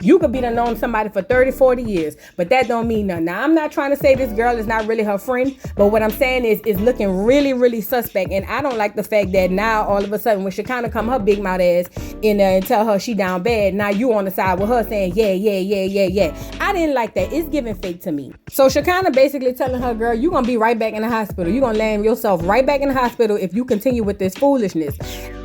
You could be done known somebody for 30, 40 years, but that don't mean nothing. Now, I'm not trying to say this girl is not really her friend, but what I'm saying is it's looking really, really suspect. And I don't like the fact that now all of a sudden when Shekinah come her big mouth ass in there and tell her she down bad, now you on the side with her saying, yeah. I didn't like that. It's giving fake to me. So Shekinah basically telling her, girl, you going to be right back in the hospital. You going to land yourself right back in the hospital if you continue with this foolishness.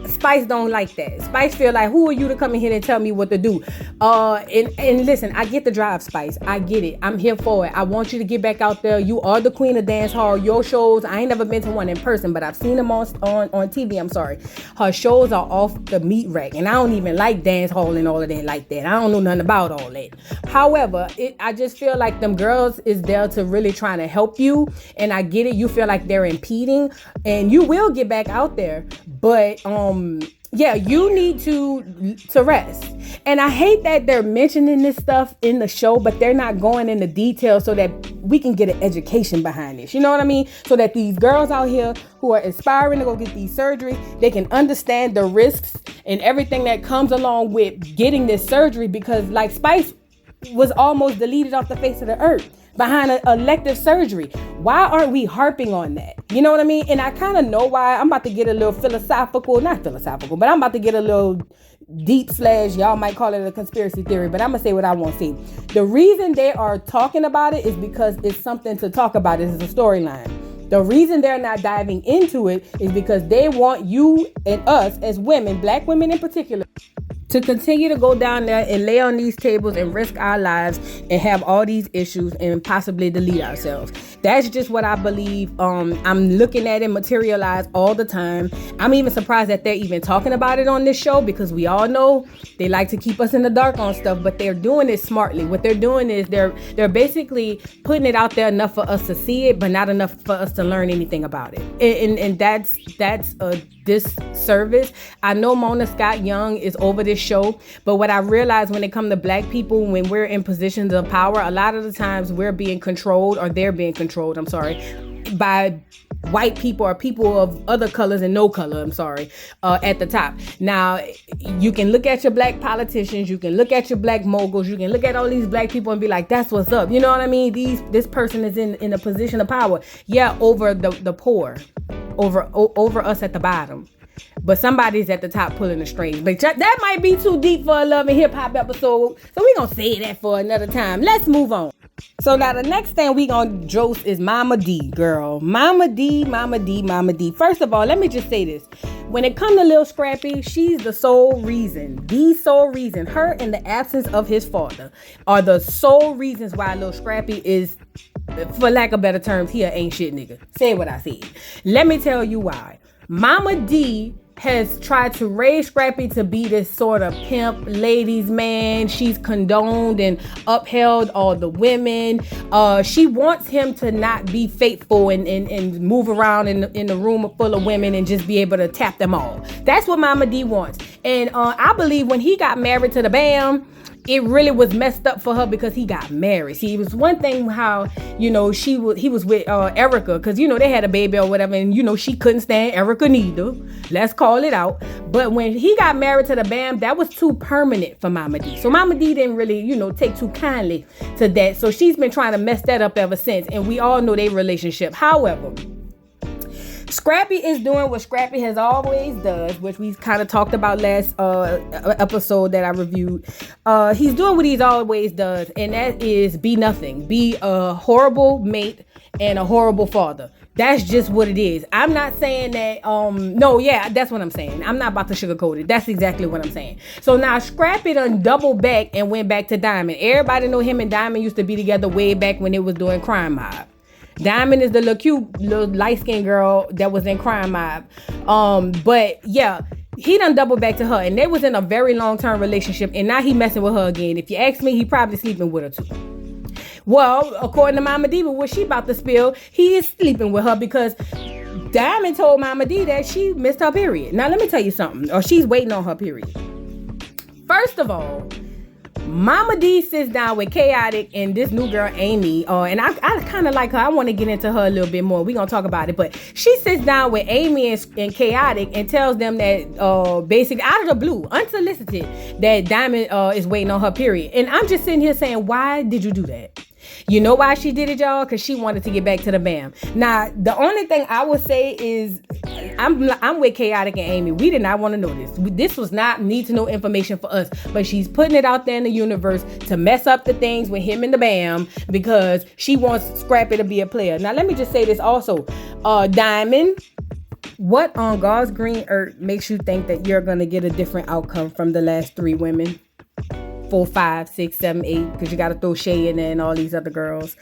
Spice don't like that. Spice feel like, who are you to come in here and tell me what to do? And listen, I get the drive, Spice. I get it. I'm here for it. I want you to get back out there. You are the queen of dance hall. Your shows, I ain't never been to one in person, but I've seen them on TV. I'm sorry. Her shows are off the meat rack, and I don't even like dance hall and all of that like that. I don't know nothing about all that. However, I just feel like them girls is there to really trying to help you, and I get it. You feel like they're impeding, and you will get back out there, but yeah, you need to rest. And I hate that they're mentioning this stuff in the show, but they're not going into detail so that we can get an education behind this. You know what I mean? So that these girls out here who are aspiring to go get these surgeries, they can understand the risks and everything that comes along with getting this surgery, because like Spice was almost deleted off the face of the earth behind an elective surgery. Why aren't we harping on that? You know what I mean? And I kind of know why. I'm about to get a little not philosophical, but I'm about to get a little deep / y'all might call it a conspiracy theory, but I'm gonna say what I want to see. The reason they are talking about it is because it's something to talk about. It's a storyline. The reason they're not diving into it is because they want you and us as women, black women in particular, to continue to go down there and lay on these tables and risk our lives and have all these issues and possibly delete ourselves. That's just what I believe. I'm looking at it materialize all the time. I'm even surprised that they're even talking about it on this show, because we all know they like to keep us in the dark on stuff, but they're doing it smartly. What they're doing is they're basically putting it out there enough for us to see it, but not enough for us to learn anything about it. And that's a disservice. I know Mona Scott Young is over this show, but what I realize when it comes to black people, when we're in positions of power, a lot of the times we're being controlled, or they're being controlled, by white people or people of other colors and no color, at the top. Now, you can look at your black politicians, you can look at your black moguls, you can look at all these black people and be like, that's what's up. You know what I mean? This person is in a position of power. Yeah, over the poor, over us at the bottom. But somebody's at the top pulling the strings. But that might be too deep for a Love and Hip Hop episode, so we're gonna say that for another time. Let's move on. So now the next thing we gonna joke is Mama D, girl. Mama D. First of all, let me just say this. When it comes to Lil Scrappy, she's the sole reason. Her in the absence of his father are the sole reasons why Lil Scrappy is, for lack of better terms, he a ain't shit nigga. Say what I said. Let me tell you why. Mama D has tried to raise Scrappy to be this sort of pimp ladies man. She's condoned and upheld all the women. She wants him to not be faithful and move around in the room full of women and just be able to tap them all. That's what Mama D wants. And I believe when he got married to the Bam, it really was messed up for her because he got married. See, it was one thing how, he was with Erica, because, they had a baby or whatever, and, she couldn't stand Erica neither. Let's call it out. But when he got married to the Bam, that was too permanent for Mama D. So Mama D didn't really, take too kindly to that. So she's been trying to mess that up ever since. And we all know their relationship. However, Scrappy is doing what Scrappy has always does, which we kind of talked about last episode that I reviewed. He's doing what he's always does, and that is be nothing. Be a horrible mate and a horrible father. That's just what it is. I'm not saying that, that's what I'm saying. I'm not about to sugarcoat it. That's exactly what I'm saying. So now Scrappy done doubled back and went back to Diamond. Everybody know him and Diamond used to be together way back when it was doing Crime Mob. Diamond is the little cute, little light-skinned girl that was in Crime Mob. But yeah, he done doubled back to her, and they was in a very long-term relationship, and now he messing with her again. If you ask me, he probably sleeping with her too. Well, according to Mama D, what she about to spill, he is sleeping with her because Diamond told Mama D that she missed her period. Now let me tell you something, or she's waiting on her period. First of all, Mama D sits down with Chaotic and this new girl, Amy. And I kind of like her. I want to get into her a little bit more. We're going to talk about it. But she sits down with Amy and Chaotic and tells them that basically out of the blue, unsolicited, that Diamond is waiting on her period. And I'm just sitting here saying, why did you do that? You know why she did it, y'all? Because she wanted to get back to the BAM. Now, the only thing I would say is I'm with Chaotic and Amy. We did not want to know this. This was not need to know information for us. But she's putting it out there in the universe to mess up the things with him and the BAM because she wants Scrappy to be a player. Now, let me just say this also. Diamond, what on God's green earth makes you think that you're going to get a different outcome from the last 3 women? 4, 5, 6, 7, 8, because you got to throw Shay in there and all these other girls.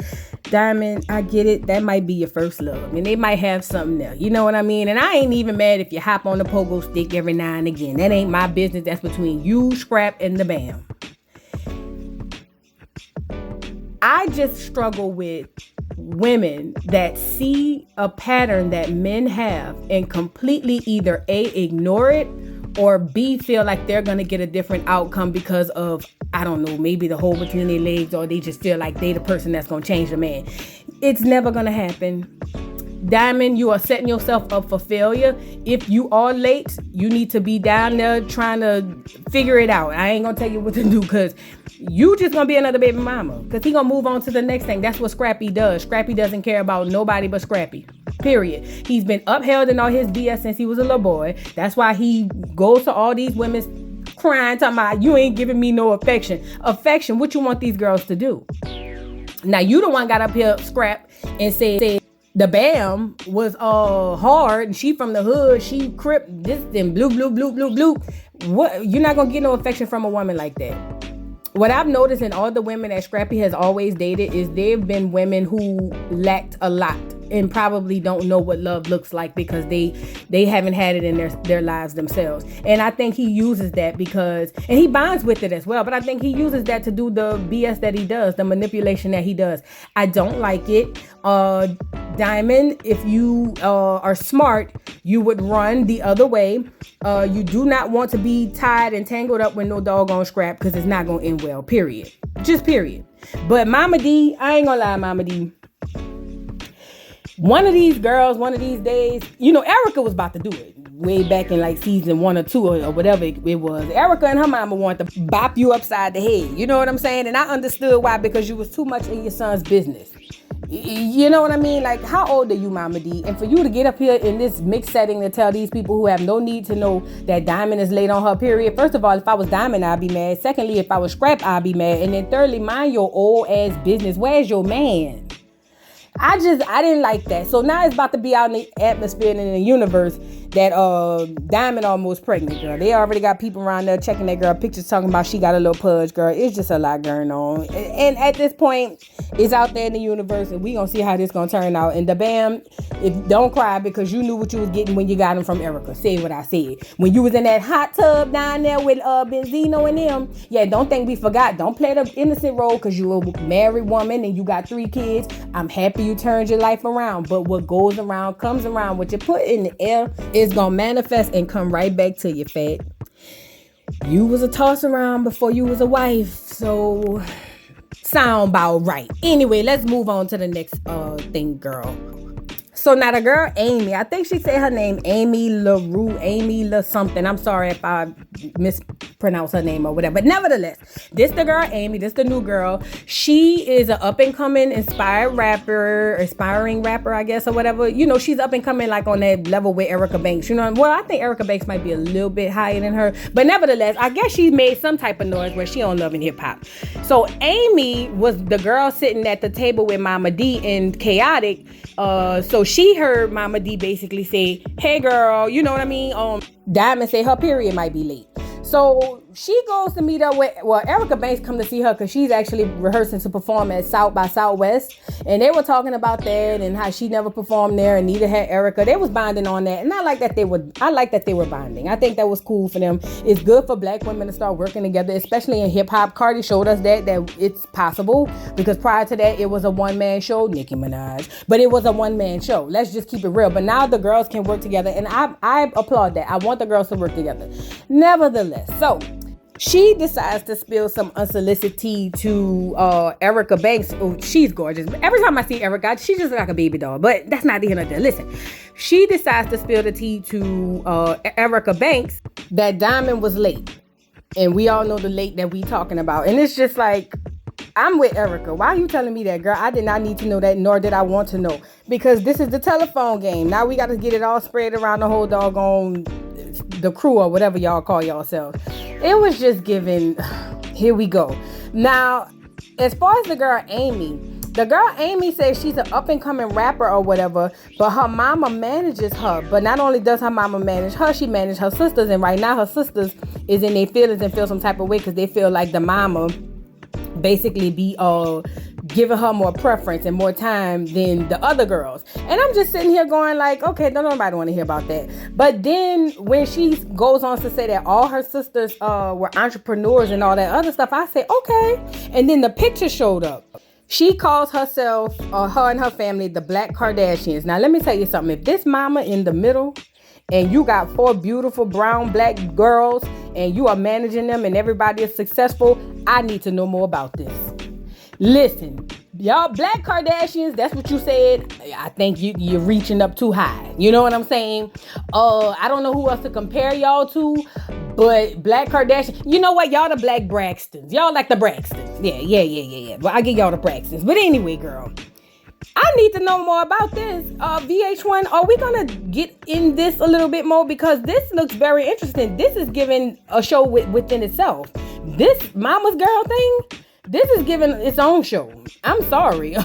Diamond, I get it. That might be your first love. And they might have something there. You know what I mean? And I ain't even mad if you hop on the pogo stick every now and again. That ain't my business. That's between you, Scrap, and the BAM. I just struggle with women that see a pattern that men have and completely either A, ignore it, or B, feel like they're going to get a different outcome because of, I don't know, maybe the hole between their legs, or they just feel like they the person that's going to change the man. It's never going to happen. Diamond, you are setting yourself up for failure. If you are late, you need to be down there trying to figure it out. I ain't going to tell you what to do because you just going to be another baby mama because he going to move on to the next thing. That's what Scrappy does. Scrappy doesn't care about nobody but Scrappy. Period. He's been upheld in all his BS since he was a little boy. That's why he goes to all these women crying, talking about, you ain't giving me no affection. Affection, what you want these girls to do? Now, you the one got up here, Scrap, and said the BAM was hard, and she from the hood, she crip, this, and blue. What? You're not going to get no affection from a woman like that. What I've noticed in all the women that Scrappy has always dated is they've been women who lacked a lot and probably don't know what love looks like because they haven't had it in their lives themselves. And I think he uses that because, and he bonds with it as well, but I think he uses that to do the BS that he does, the manipulation that he does. I don't like it. Diamond, if you are smart, you would run the other way. You do not want to be tied and tangled up with no doggone Scrap because it's not going to end well, period. Just period. But Mama D, I ain't gonna lie, Mama D, one of these girls, one of these days, you know, Erica was about to do it way back in like season 1 or 2 or whatever it was. Erica and her mama wanted to bop you upside the head. You know what I'm saying? And I understood why, because you was too much in your son's business. You know what I mean? Like, how old are you, Mama D? And for you to get up here in this mixed setting to tell these people who have no need to know that Diamond is late on her period. First of all, if I was Diamond, I'd be mad. Secondly, if I was Scrap, I'd be mad. And then thirdly, mind your old ass business. Where's your man? I didn't like that. So now it's about to be out in the atmosphere and in the universe that Diamond almost pregnant, girl. They already got people around there checking that girl pictures, talking about she got a little pudge, girl. It's just a lot going on. And at this point, it's out there in the universe, and we gonna see how this gonna turn out. And the BAM, don't cry, because you knew what you was getting when you got him from Erica. Say what I said. When you was in that hot tub down there with Benzino and them, yeah, don't think we forgot. Don't play the innocent role because you a married woman and you got 3 kids. I'm happy you turned your life around, but what goes around comes around. What you put in the air is gonna manifest and come right back to you, fat. You was a toss around before you was a wife, so sound about right. Anyway, let's move on to the next thing, girl. So now the girl Amy, I think she said her name Amy LaRue, Amy La something. I'm sorry if I mispronounce her name or whatever. But nevertheless, this the girl Amy, this the new girl. She is an up and coming aspiring rapper, I guess, or whatever. You know, she's up and coming like on that level with Erica Banks. You know, well, I think Erica Banks might be a little bit higher than her. But nevertheless, I guess she made some type of noise where she on Love and Hip Hop. So Amy was the girl sitting at the table with Mama D and Chaotic. So she heard Mama D basically say, hey girl, you know what I mean? Diamond say her period might be late. So she goes to meet up with, well, Erica Banks come to see her because she's actually rehearsing to perform at South by Southwest. And they were talking about that and how she never performed there, and neither had Erica. They was bonding on that. And I like that they were bonding. I think that was cool for them. It's good for black women to start working together, especially in hip hop. Cardi showed us that it's possible, because prior to that, it was a one-man show, Nicki Minaj, but it was a one-man show. Let's just keep it real. But now the girls can work together, and I applaud that. I want the girls to work together. Nevertheless, so She decides to spill some unsolicited tea to Erica Banks. Oh, she's gorgeous. Every time I see Erica, she just looks like a baby doll. But that's not the end of it. Listen, she decides to spill the tea to Erica Banks that Diamond was late. And we all know the late that we talking about. And it's just like, I'm with Erica. Why are you telling me that, girl? I did not need to know that, nor did I want to know. Because this is the telephone game. Now we got to get it all spread around the whole doggone the crew or whatever y'all call yourselves. It was just giving, here we go. Now, as far as the girl Amy says she's an up-and-coming rapper or whatever, but her mama manages her. But not only does her mama manage her, she manages her sisters. And right now her sisters is in their feelings and feel some type of way because they feel like the mama basically be giving her more preference and more time than the other girls. And I'm just sitting here going like, okay, don't nobody want to hear about that. But then when she goes on to say that all her sisters were entrepreneurs and all that other stuff, I say, okay. And then the picture showed up. She calls herself, her and her family, the Black Kardashians. Now, let me tell you something. If this mama in the middle and you got 4 beautiful brown black girls and you are managing them and everybody is successful, I need to know more about this. Listen, y'all Black Kardashians, that's what you said. I think you're reaching up too high. You know what I'm saying? I don't know who else to compare y'all to, but Black Kardashian, you know what? Y'all the Black Braxtons. Y'all like the Braxtons. Yeah. Well, I give y'all the Braxtons. But anyway, girl, I need to know more about this. VH1, are we going to get in this a little bit more? Because this looks very interesting. This is giving a show within itself. This Mama's Girl thing, this is giving its own show. I'm sorry.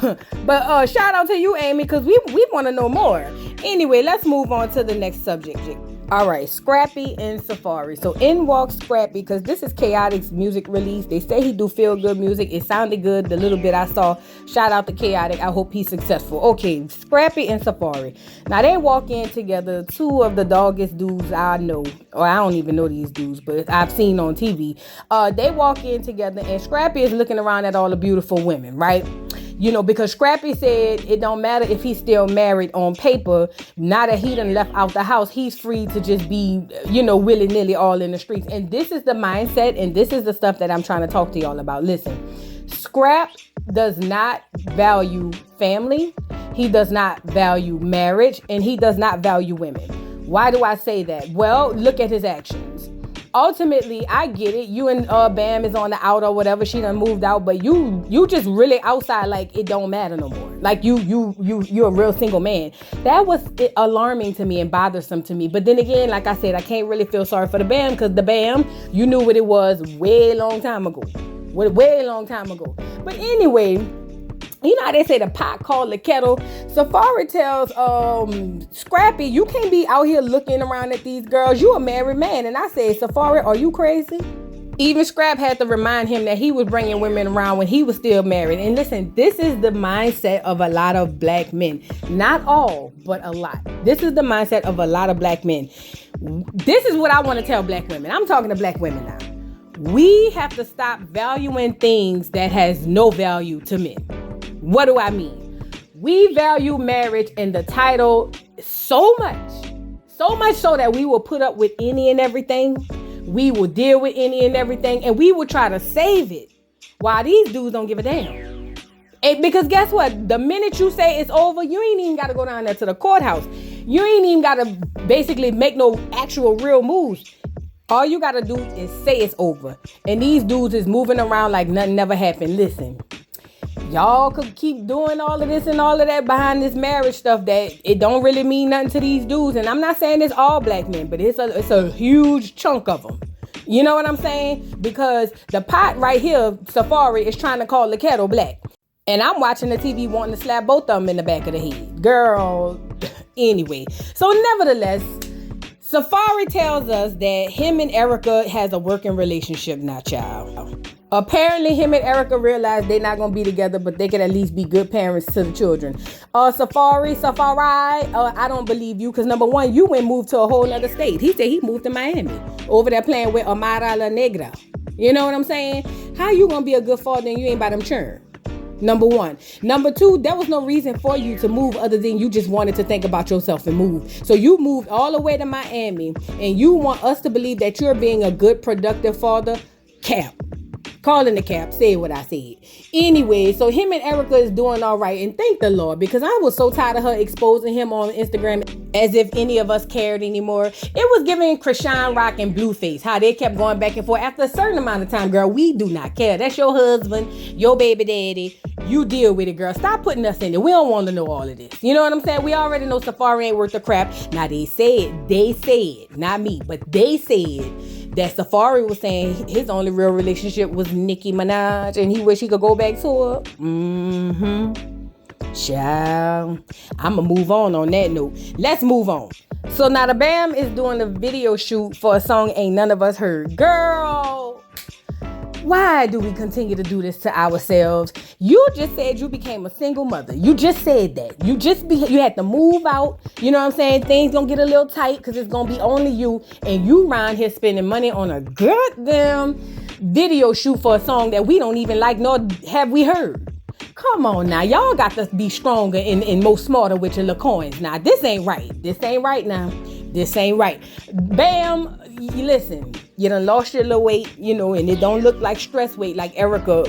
But shout out to you, Amy, because we want to know more. Anyway, let's move on to the next subject. All right, Scrappy and Safaree. So in walks Scrappy, because this is Chaotic's music release. They say he do feel good music. It sounded good. The little bit I saw. Shout out to Chaotic. I hope he's successful. Okay, Scrappy and Safaree. Now they walk in together. 2 of the doggest dudes I know, or I don't even know these dudes, but I've seen on TV. They walk in together, and Scrappy is looking around at all the beautiful women, right? You know, because Scrappy said it don't matter if he's still married on paper. Now that he done left out the house, he's free to just be, willy-nilly all in the streets. And this is the mindset, and this is the stuff that I'm trying to talk to y'all about. Listen, Scrap does not value family. He does not value marriage, and he does not value women. Why do I say that? Well, look at his actions. Ultimately, I get it. You and Bam is on the out or whatever. She done moved out, but you just really outside like it don't matter no more. Like you're a real single man. That was alarming to me and bothersome to me. But then again, like I said, I can't really feel sorry for the Bam because the Bam, you knew what it was way long time ago. Way long time ago. But anyway, you know how they say the pot called the kettle? Safaree tells Scrappy, you can't be out here looking around at these girls. You a married man. And I say, Safaree, are you crazy? Even Scrap had to remind him that he was bringing women around when he was still married. And listen, this is the mindset of a lot of black men. Not all, but a lot. This is the mindset of a lot of black men. This is what I want to tell black women. I'm talking to black women now. We have to stop valuing things that has no value to men. What do I mean? We value marriage and the title so much so that we will put up with any and everything. We will deal with any and everything, and we will try to save it while these dudes don't give a damn. Because guess what? The minute you say it's over, you ain't even got to go down there to the courthouse. You ain't even got to basically make no actual real moves. All you got to do is say it's over. And these dudes is moving around like nothing never happened. Listen. Y'all could keep doing all of this and all of that behind this marriage stuff that it don't really mean nothing to these dudes. And I'm not saying it's all black men, but it's a huge chunk of them. You know what I'm saying? Because the pot right here, Safaree, is trying to call the kettle black. And I'm watching the TV wanting to slap both of them in the back of the head. Girl, anyway. So nevertheless, Safaree tells us that him and Erica has a working relationship now, child. Apparently, him and Erica realized they're not going to be together, but they can at least be good parents to the children. Safaree, I don't believe you, because number one, you went moved to a whole other state. He said he moved to Miami, over there playing with Amara La Negra. You know what I'm saying? How you going to be a good father and you ain't by them churn? Number one. Number two, there was no reason for you to move other than you just wanted to think about yourself and move. So you moved all the way to Miami, and you want us to believe that you're being a good, productive father. Cap. Calling the cap, say what I said. Anyway, so him and Erica is doing all right, and thank the Lord, because I was so tired of her exposing him on Instagram as if any of us cared anymore. It was giving Krishan Rock and Blueface, how they kept going back and forth. After a certain amount of time, girl, we do not care. That's your husband, your baby daddy. You deal with it, girl. Stop putting us in it. We don't want to know all of this. You know what I'm saying? We already know Safaree ain't worth the crap. Now they said, not me, but they said that Safaree was saying his only real relationship was Nicki Minaj, and he wish he could go back to her. Child, I'ma move on that note. Let's move on. So now the Bam is doing a video shoot for a song Ain't None of Us Heard. Girl, why do we continue to do this to ourselves? You just said you became a single mother. You just said that. You had to move out. You know what I'm saying? Things gonna get a little tight because it's gonna be only you. And you around here spending money on a goddamn video shoot for a song that we don't even like, nor have we heard. Come on now. Y'all got to be stronger and more smarter with your little coins. Now, this ain't right. This ain't right now. This ain't right. Bam, listen, you done lost your little weight, you know, and it don't look like stress weight like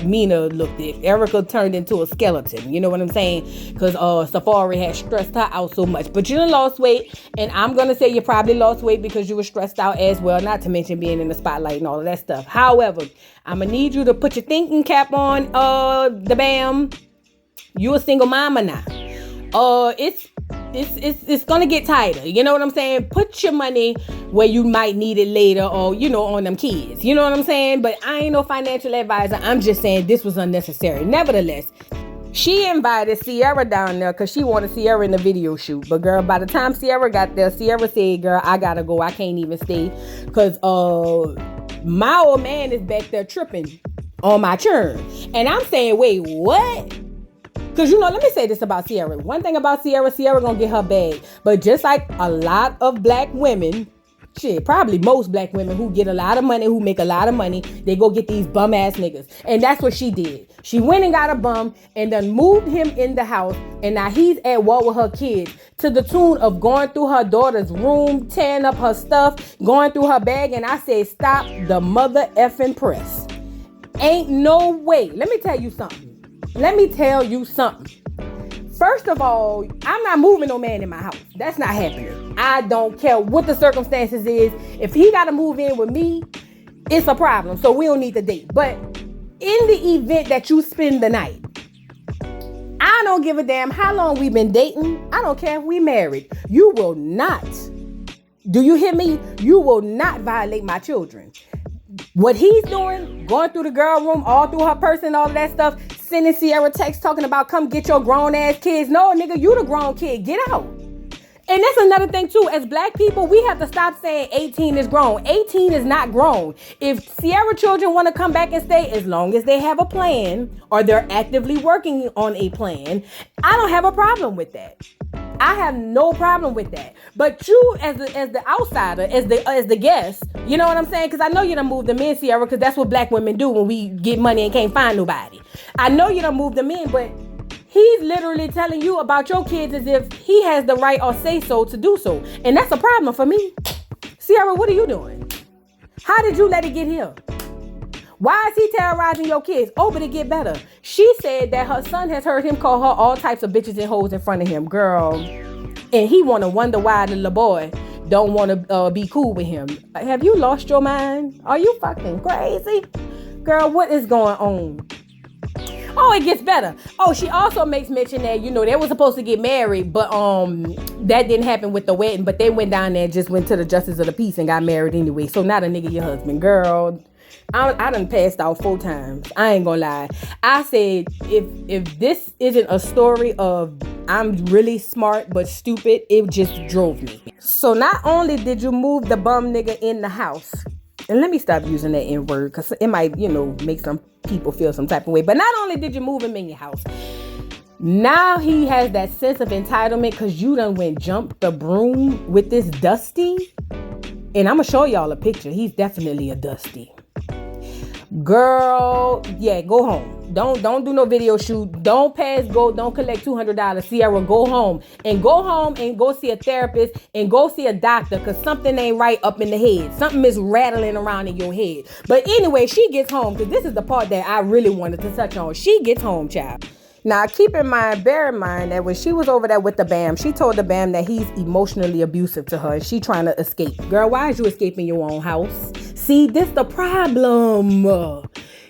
Mina looked at. Erica turned into a skeleton, you know what I'm saying? Because Safaree had stressed her out so much. But you done lost weight, and I'm going to say you probably lost weight because you were stressed out as well, not to mention being in the spotlight and all of that stuff. However, I'm going to need you to put your thinking cap on, the Bam. You a single mama now. It's gonna get tighter. You know what I'm saying? Put your money where you might need it later, or, you know, on them kids. You know what I'm saying? But I ain't no financial advisor. I'm just saying this was unnecessary. Nevertheless, she invited Ciara down there because she wanted Ciara in the video shoot. But girl, by the time Ciara got there, Ciara said, girl, I gotta go. I can't even stay because my old man is back there tripping on my churn. And I'm saying, wait, what? Because, you know, let me say this about Ciara. One thing about Ciara gonna get her bag. But just like a lot of black women, probably most black women who get a lot of money, who make a lot of money, they go get these bum ass niggas. And that's what she did. She went and got a bum and then moved him in the house. And now he's at war with her kids to the tune of going through her daughter's room, tearing up her stuff, going through her bag. And I said, stop the mother effing press. Ain't no way. Let me tell you something. First of all, I'm not moving no man in my house. That's not happening. I don't care what the circumstances is. If he got to move in with me, it's a problem. So we don't need to date. But in the event that you spend the night, I don't give a damn how long we've been dating. I don't care if we married. You will not. Do you hear me? You will not violate my children. What he's doing, going through the girl room, all through her purse and all of that stuff, sending Ciara texts talking about come get your grown ass kids. No, nigga, you the grown kid. Get out. And that's another thing too. As black people, we have to stop saying 18 is grown. 18 is not grown. If Ciara children want to come back and stay, as long as they have a plan or they're actively working on a plan, I don't have a problem with that. I have no problem with that. But you, as the outsider, as the guest, you know what I'm saying? Because I know you done moved them in, Ciara, because that's what black women do when we get money and can't find nobody. I know you done moved them in, but he's literally telling you about your kids as if he has the right or say so to do so. And that's a problem for me. Ciara, what are you doing? How did you let it get here? Why is he terrorizing your kids? Oh, but it get better. She said that her son has heard him call her all types of bitches and hoes in front of him. Girl. And he want to wonder why the little boy don't want to be cool with him. Have you lost your mind? Are you fucking crazy? Girl, what is going on? Oh, it gets better. Oh, she also makes mention that, you know, they were supposed to get married, but that didn't happen with the wedding. But they went down there and just went to the justice of the peace and got married anyway. So not a nigga your husband. Girl, I done passed out 4 times. I ain't gonna lie. I said, if this isn't a story of I'm really smart but stupid, it just drove me. So not only did you move the bum nigga in the house, and let me stop using that N word because it might, you know, make some people feel some type of way. But not only did you move him in your house, now he has that sense of entitlement because you done went jump the broom with this Dusty. And I'm going to show y'all a picture. He's definitely a Dusty. Girl, yeah, go home. Don't do no video shoot. Don't pass go. Don't collect $200. Sierra, go home and go see a therapist and go see a doctor because something ain't right up in the head. Something is rattling around in your head. But anyway, she gets home because this is the part that I really wanted to touch on. She gets home, child. Now, bear in mind that when she was over there with the BAM, she told the BAM that he's emotionally abusive to her. She trying to escape. Girl, why is you escaping your own house? See, this the problem.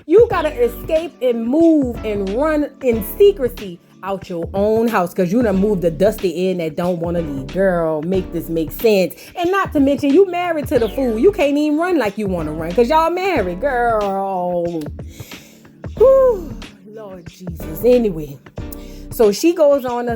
You gotta escape and move and run in secrecy out your own house because you done moved the dusty in that don't want to leave. Girl, make this make sense. And not to mention, you married to the fool. You can't even run like you want to run because y'all married, girl. Whew. Lord Jesus. Anyway, so she goes on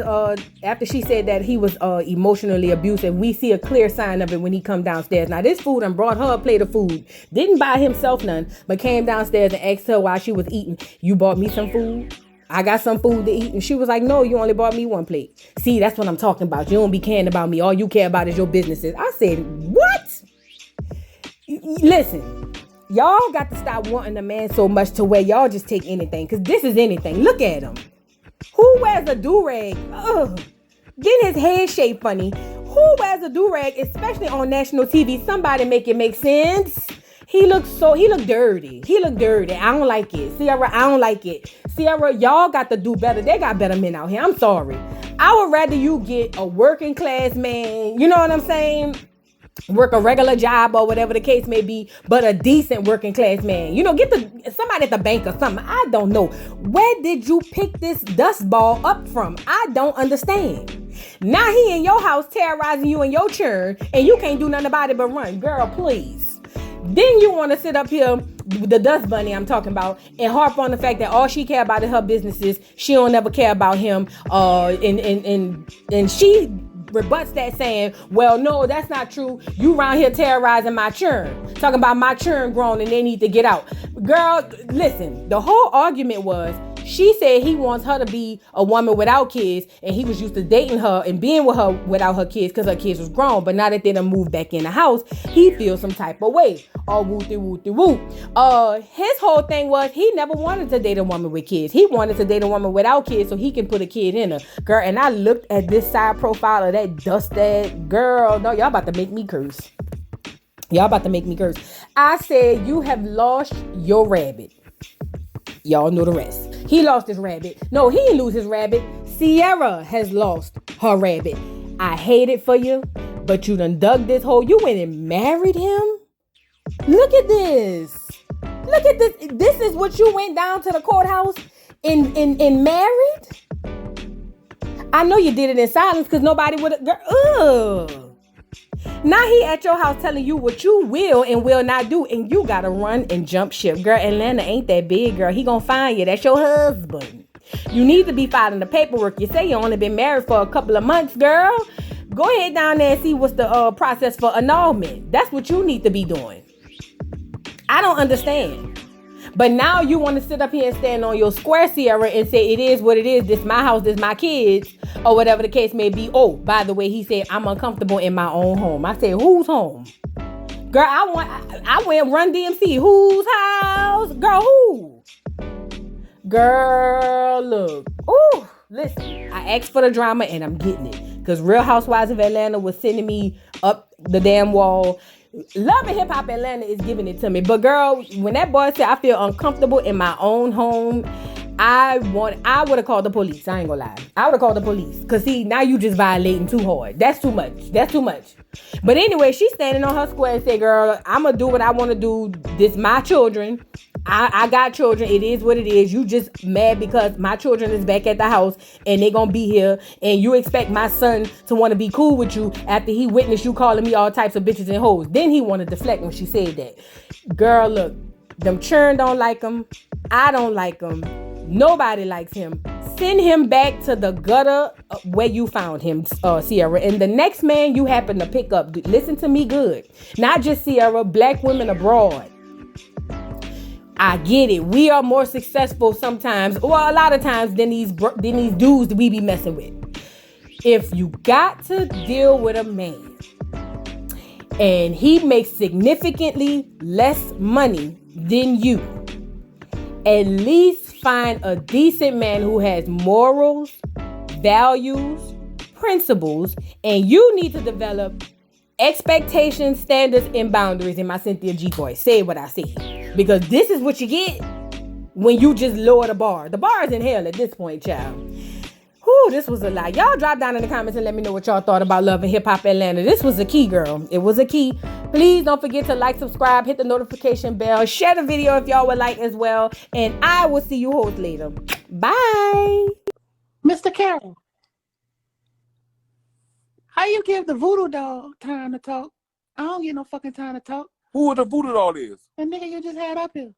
after she said that he was emotionally abusive. We see a clear sign of it when he come downstairs. Now this fool done brought her a plate of food. Didn't buy himself none, but came downstairs and asked her while she was eating, "You bought me some food? I got some food to eat." And she was like, "No, you only bought me one plate." See, that's what I'm talking about. You don't be caring about me. All you care about is your businesses. I said, what? Listen. Y'all got to stop wanting a man so much to where y'all just take anything. Because this is anything. Look at him. Who wears a do-rag? Ugh. Getting his head shaped funny. Who wears a do-rag, especially on national TV? Somebody make it make sense. He looked dirty. I don't like it. Sierra, I don't like it. Sierra, y'all got to do better. They got better men out here. I'm sorry. I would rather you get a working class man. You know what I'm saying? Work a regular job or whatever the case may be, but a decent working class man. You know, get somebody at the bank or something. I don't know. Where did you pick this dust ball up from? I don't understand. Now he in your house terrorizing you and your churn, and you can't do nothing about it but run. Girl, please. Then you want to sit up here, the dust bunny I'm talking about, and harp on the fact that all she care about is her businesses. She don't ever care about him. And she rebuts that saying, well, no, that's not true. You around here terrorizing my churn. Talking about my churn grown and they need to get out. Girl, listen, the whole argument was she said he wants her to be a woman without kids, and he was used to dating her and being with her without her kids because her kids was grown. But now that they done moved back in the house, he feels some type of way. Oh, whoop-de-whoop-de-whoop. His whole thing was he never wanted to date a woman with kids. He wanted to date a woman without kids so he can put a kid in her. Girl, and I looked at this side profile of that dusted girl. No, y'all about to make me curse. I said, you have lost your rabbit. Y'all know the rest. He lost his rabbit. No, he didn't lose his rabbit. Sierra has lost her rabbit. I hate it for you, but you done dug this hole. You went and married him? Look at this. This is what you went down to the courthouse and married? I know you did it in silence because nobody would have. Ugh. Now he at your house telling you what you will and will not do, and you gotta run and jump ship. Girl, Atlanta ain't that big, girl. He gonna find you. That's your husband. You need to be filing the paperwork. You say you only been married for a couple of months, girl. Go ahead down there and see what's the process for annulment. That's what you need to be doing. I don't understand. But now you want to sit up here and stand on your square, Sierra, and say it is what it is. This my house, this my kids, or whatever the case may be. Oh, by the way, he said I'm uncomfortable in my own home. I said, whose home? Girl, I went Run DMC. Whose house? Girl, who? Girl, look. Ooh, listen. I asked for the drama and I'm getting it. Because Real Housewives of Atlanta was sending me up the damn wall. Love and Hip Hop Atlanta is giving it to me. But girl, when that boy said I feel uncomfortable in my own home, I would have called the police. I ain't gonna lie. I would have called the police. Because see, now you just violating too hard. That's too much. But anyway, she's standing on her square and said, girl, I'm going to do what I want to do. This my children. I got children. It is what it is. You just mad because my children is back at the house and they going to be here. And you expect my son to want to be cool with you after he witnessed you calling me all types of bitches and hoes. Then he wanted to deflect when she said that. Girl, look, them churn don't like him. I don't like him. Nobody likes him. Send him back to the gutter where you found him, Sierra. And the next man you happen to pick up, listen to me good. Not just Sierra, black women abroad. I get it. We are more successful sometimes, or a lot of times, than these dudes that we be messing with. If you got to deal with a man and he makes significantly less money than you, At least find a decent man who has morals, values, principles, and you need to develop expectations, standards, and boundaries in my Cynthia G voice. Say what I said. Because this is what you get when you just lower the bar. The bar is in hell at this point, child. Whew, this was a lot. Y'all drop down in the comments and let me know what y'all thought about Love and Hip Hop Atlanta. This was a key, girl. It was a key. Please don't forget to like, subscribe, hit the notification bell, share the video if y'all would like as well. And I will see you hoes later. Bye. Mr. Carroll, how you give the voodoo doll time to talk? I don't get no fucking time to talk. Who the voodoo doll is? The nigga you just had up here.